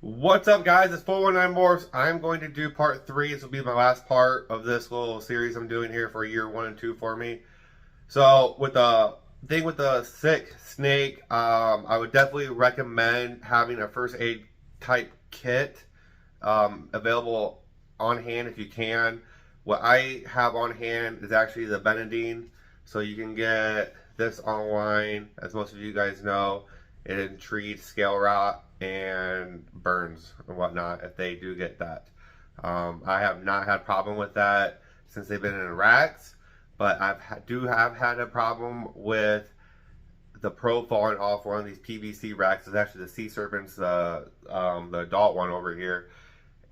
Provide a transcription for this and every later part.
What's up, guys? It's 419 Morphs. I'm going to do part 3. This will be my last part of this little series I'm doing here for year 1 and 2 for me. So, with the thing with the sick snake, I would definitely recommend having a first aid type kit available on hand if you can. What I have on hand is actually the Benadine, so you can get this online, as most of you guys know. It treats scale rot and burns and whatnot if they do get that. I have not had a problem with that since they've been in racks, but do have had a problem with the probe falling off one of these PVC racks. It's actually the sea serpents, the adult one over here.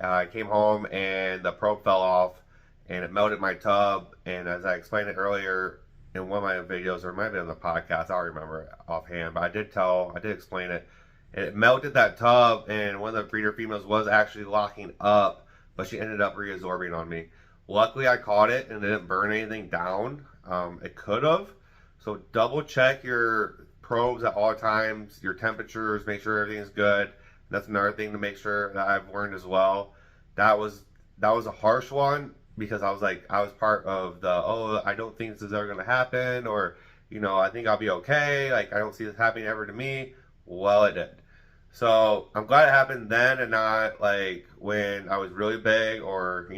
I came home and the probe fell off and it melted my tub. And as I explained it earlier in one of my videos, or it might have been on the podcast, I don't remember it offhand, but I did explain it. It melted that tub, and one of the breeder females was actually locking up, but she ended up reabsorbing on me. Luckily, I caught it and it didn't burn anything down. It could have. So double check your probes at all times, your temperatures, make sure everything's good. That's another thing to make sure that I've learned as well. That was a harsh one because I was part of the, I don't think this is ever going to happen, or I think I'll be okay. Like, I don't see this happening ever to me. Well, it did. So I'm glad it happened then and not like when I was really big, or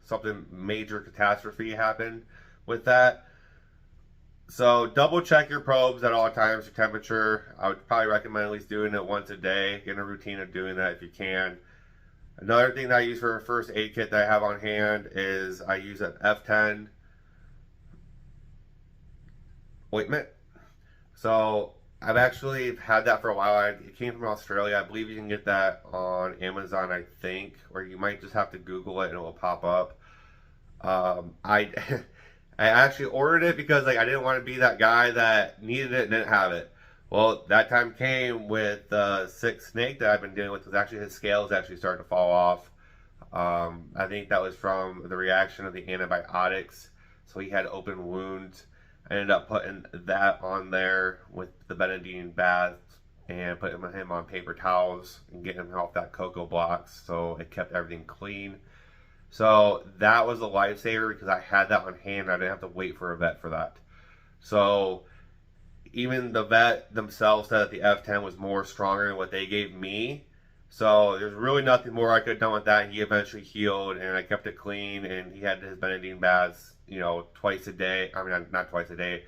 something major catastrophe happened with that. So double check your probes at all times, your temperature. I would probably recommend at least doing it once a day. Get in a routine of doing that if you can. Another thing that I use for a first aid kit that I have on hand is I use an F10 ointment. So I've actually had that for a while. It came from Australia. I believe you can get that on Amazon, I think, or you might just have to Google it and it will pop up. I I actually ordered it because I didn't want to be that guy that needed it and didn't have it. Well, that time came with the sick snake that I've been dealing with. Was actually his scales actually started to fall off. I think that was from the reaction of the antibiotics. So he had open wounds. I ended up putting that on there with the Benadine bath and putting him on paper towels and getting him off that cocoa blocks, so it kept everything clean. So that was a lifesaver because I had that on hand. I didn't have to wait for a vet for that. So even the vet themselves said that the F10 was more stronger than what they gave me. So there's really nothing more I could have done with that. He eventually healed, and I kept it clean, and he had his Benadine baths, twice a day. I mean, not twice a day.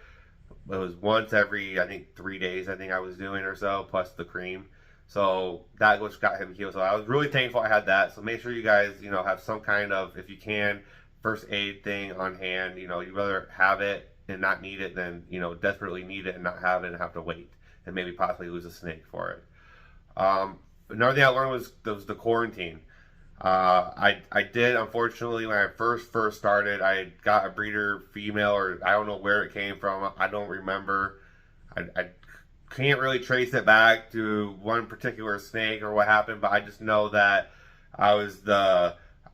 It was once every, I think, 3 days, I think I was doing or so, plus the cream. So that was got him healed. So I was really thankful I had that. So make sure you guys, have some kind of, if you can, first aid thing on hand. You'd rather have it and not need it than, desperately need it and not have it and have to wait and maybe possibly lose a snake for it. Another thing I learned was the quarantine. I did, unfortunately, when I first started, I got a breeder female, or I don't know where it came from. I don't remember. I can't really trace it back to one particular snake or what happened, but I just know that I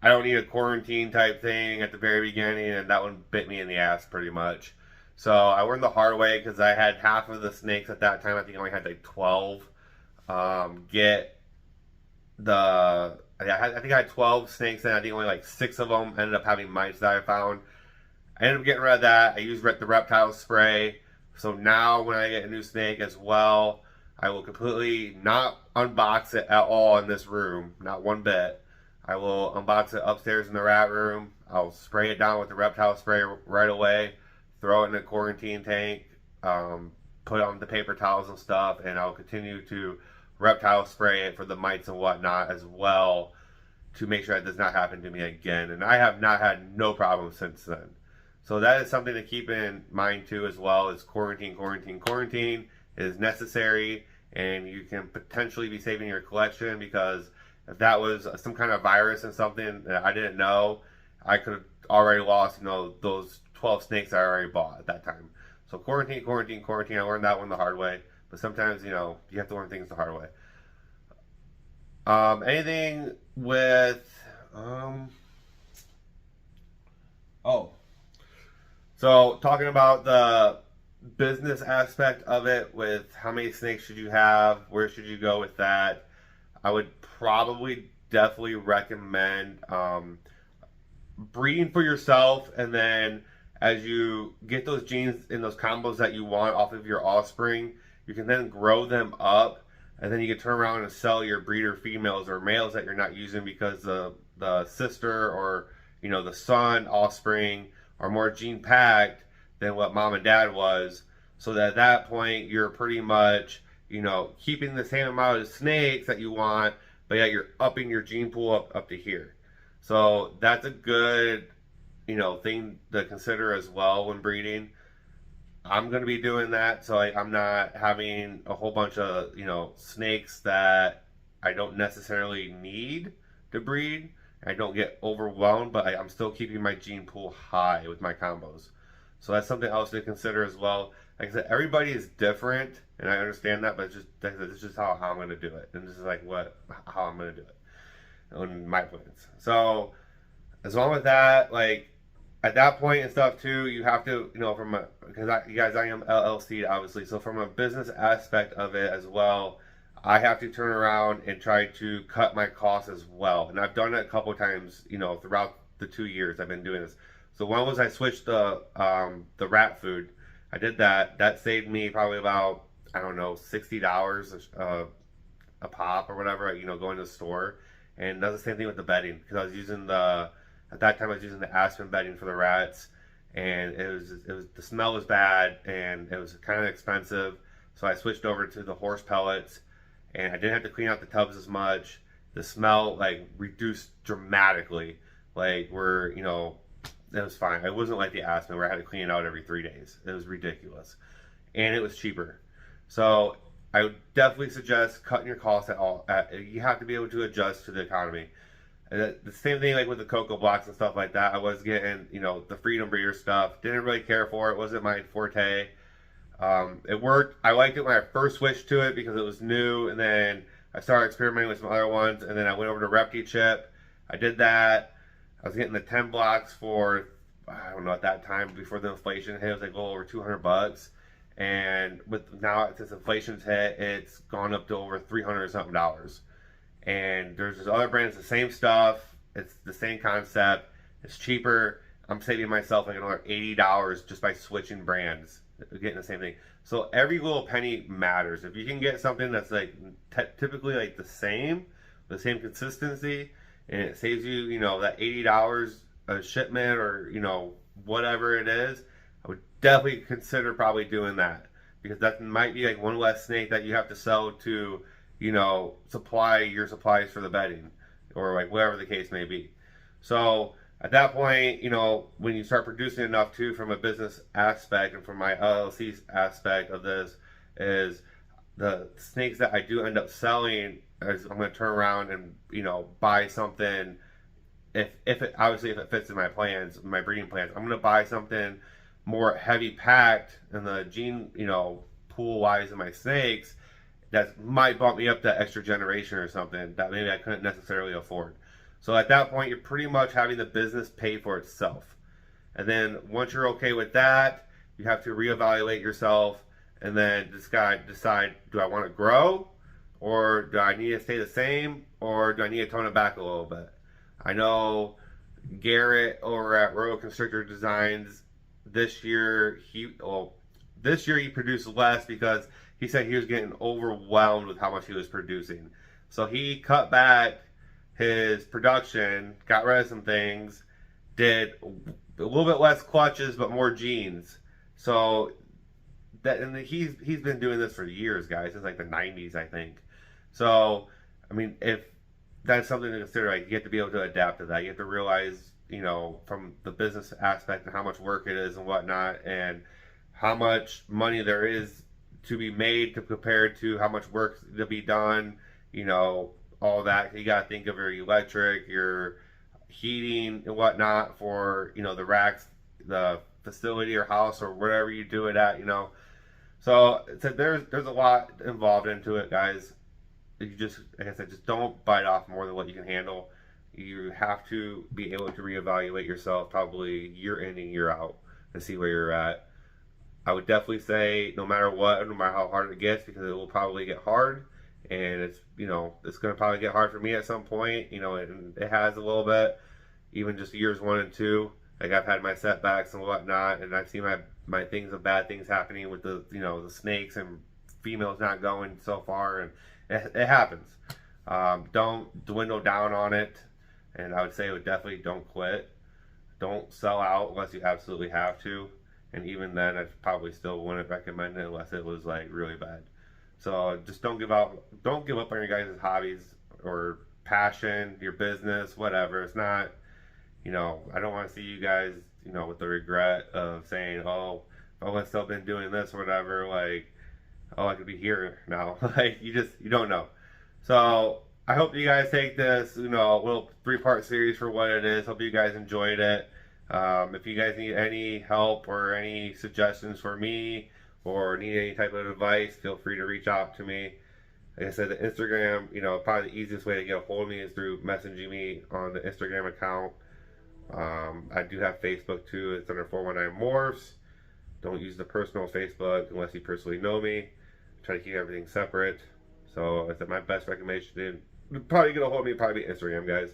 don't need a quarantine type thing at the very beginning, and that one bit me in the ass pretty much. So I learned the hard way because I had half of the snakes at that time. I think I only had like 12. I think I had 12 snakes, and I think only like 6 of them ended up having mites that I found. I ended up getting rid of that. I used the reptile spray. So now when I get a new snake as well, I will completely not unbox it at all in this room, not one bit. I will unbox it upstairs in the rat room. I'll spray it down with the reptile spray right away, throw it in a quarantine tank, put on the paper towels and stuff, and I'll continue to reptile spray it for the mites and whatnot as well to make sure that does not happen to me again. And I have not had no problems since then. So that is something to keep in mind too, as well as quarantine. Quarantine is necessary, and you can potentially be saving your collection, because if that was some kind of virus and something that I didn't know, I could have already lost, those 12 snakes I already bought at that time. So quarantine. I learned that one the hard way. But sometimes, you have to learn things the hard way. Anything with, so talking about the business aspect of it, with how many snakes should you have, where should you go with that. I would probably definitely recommend breeding for yourself, and then as you get those genes in those combos that you want off of your offspring, you can then grow them up, and then you can turn around and sell your breeder females or males that you're not using because the sister or the son offspring are more gene packed than what mom and dad was. So that at that point you're pretty much keeping the same amount of snakes that you want, but yet you're upping your gene pool up to here. So that's a good, thing to consider as well when breeding. I'm going to be doing that, so I'm not having a whole bunch of, snakes that I don't necessarily need to breed. I don't get overwhelmed, but I'm still keeping my gene pool high with my combos. So that's something else to consider as well. Like I said, everybody is different, and I understand that, but it's just how I'm going to do it, and this is like how I'm going to do it on my plans. So as long as that, like at that point and stuff too, you have to, because I am LLC obviously, so from a business aspect of it as well, I have to turn around and try to cut my costs as well, and I've done it a couple times, throughout the 2 years I've been doing this. So one was I switched the rat food. I did that. That saved me probably about, I don't know, $60 a pop or whatever. Going to the store, and that's the same thing with the bedding, because I was using at that time I was using the aspen bedding for the rats, and it was the smell was bad and it was kind of expensive. So I switched over to the horse pellets, and I didn't have to clean out the tubs as much. The smell like reduced dramatically. Like it was fine. It wasn't like the aspen where I had to clean it out every 3 days. It was ridiculous, and it was cheaper. So I would definitely suggest cutting your costs at all. You have to be able to adjust to the economy. And the same thing like with the cocoa blocks and stuff like that. I was getting, the Freedom Breeder stuff. Didn't really care for it. Wasn't my forte. It worked. I liked it when I first switched to it because it was new, and then I started experimenting with some other ones, and then I went over to Repti Chip. I did that. I was getting the 10 blocks for, I don't know, at that time before the inflation hit, it was like a little over $200. And with now since inflation's hit, it's gone up to over $300 something. And there's other brands, the same stuff. It's the same concept. It's cheaper. I'm saving myself like another $80 just by switching brands, getting the same thing. So every little penny matters. If you can get something that's like typically like the same consistency, and it saves you, that $80 a shipment or whatever it is, I would definitely consider probably doing that, because that might be like one less snake that you have to sell to, supply your supplies for the bedding, or like whatever the case may be. So at that point, when you start producing enough too, from a business aspect and from my LLC aspect of this, is the snakes that I do end up selling, is I'm going to turn around and buy something. If it fits in my plans, my breeding plans, I'm going to buy something more heavy packed in the gene pool wise in my snakes, that might bump me up to extra generation or something that maybe I couldn't necessarily afford. So at that point, you're pretty much having the business pay for itself. And then once you're okay with that, you have to reevaluate yourself, and then decide, do I want to grow, or do I need to stay the same, or do I need to tone it back a little bit? I know Garrett over at Royal Constrictor Designs, this year he produced less because he said he was getting overwhelmed with how much he was producing. So he cut back his production, got rid of some things, did a little bit less clutches but more genes. So he's been doing this for years, guys, since like the 90s, I think. So I mean, if that's something to consider, like you have to be able to adapt to that. You have to realize, from the business aspect and how much work it is and whatnot, and how much money there is to be made to compare to how much work to be done, all that. You got to think of your electric, your heating and whatnot for, the racks, the facility or house or wherever you do it at, So there's a lot involved into it, guys. You just, like I said, just don't bite off more than what you can handle. You have to be able to reevaluate yourself probably year in and year out to see where you're at. I would definitely say no matter what, no matter how hard it gets, because it will probably get hard, and it's, you know, it's going to probably get hard for me at some point, you know, and it has a little bit, even just years 1 and 2. Like, I've had my setbacks and whatnot, and I've seen my things of bad things happening with the, you know, the snakes and females not going so far, and it happens. Don't dwindle down on it, and I would say definitely don't quit. Don't sell out unless you absolutely have to, and even then, I probably still wouldn't recommend it unless it was like really bad. So just don't give up. Don't give up on your guys' hobbies or passion, your business, whatever. It's not, you know, I don't want to see you guys, you know, with the regret of saying, oh, if I would still been doing this or whatever, like, oh, I could be here now. Like, you don't know. So I hope you guys take this, you know, little 3-part series for what it is. Hope you guys enjoyed it. If you guys need any help or any suggestions for me or need any type of advice, feel free to reach out to me. Like I said, the Instagram, you know, probably the easiest way to get a hold of me is through messaging me on the Instagram account. I do have Facebook too. It's under 419 Morphs. Don't use the personal Facebook unless you personally know me. Try to keep everything separate. So I said my best recommendation to probably get a hold of me probably Instagram, guys.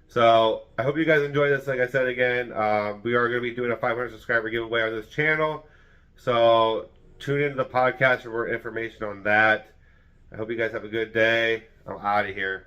So I hope you guys enjoy this. Like I said again, we are going to be doing a 500 subscriber giveaway on this channel. So tune into the podcast for more information on that. I hope you guys have a good day. I'm out of here.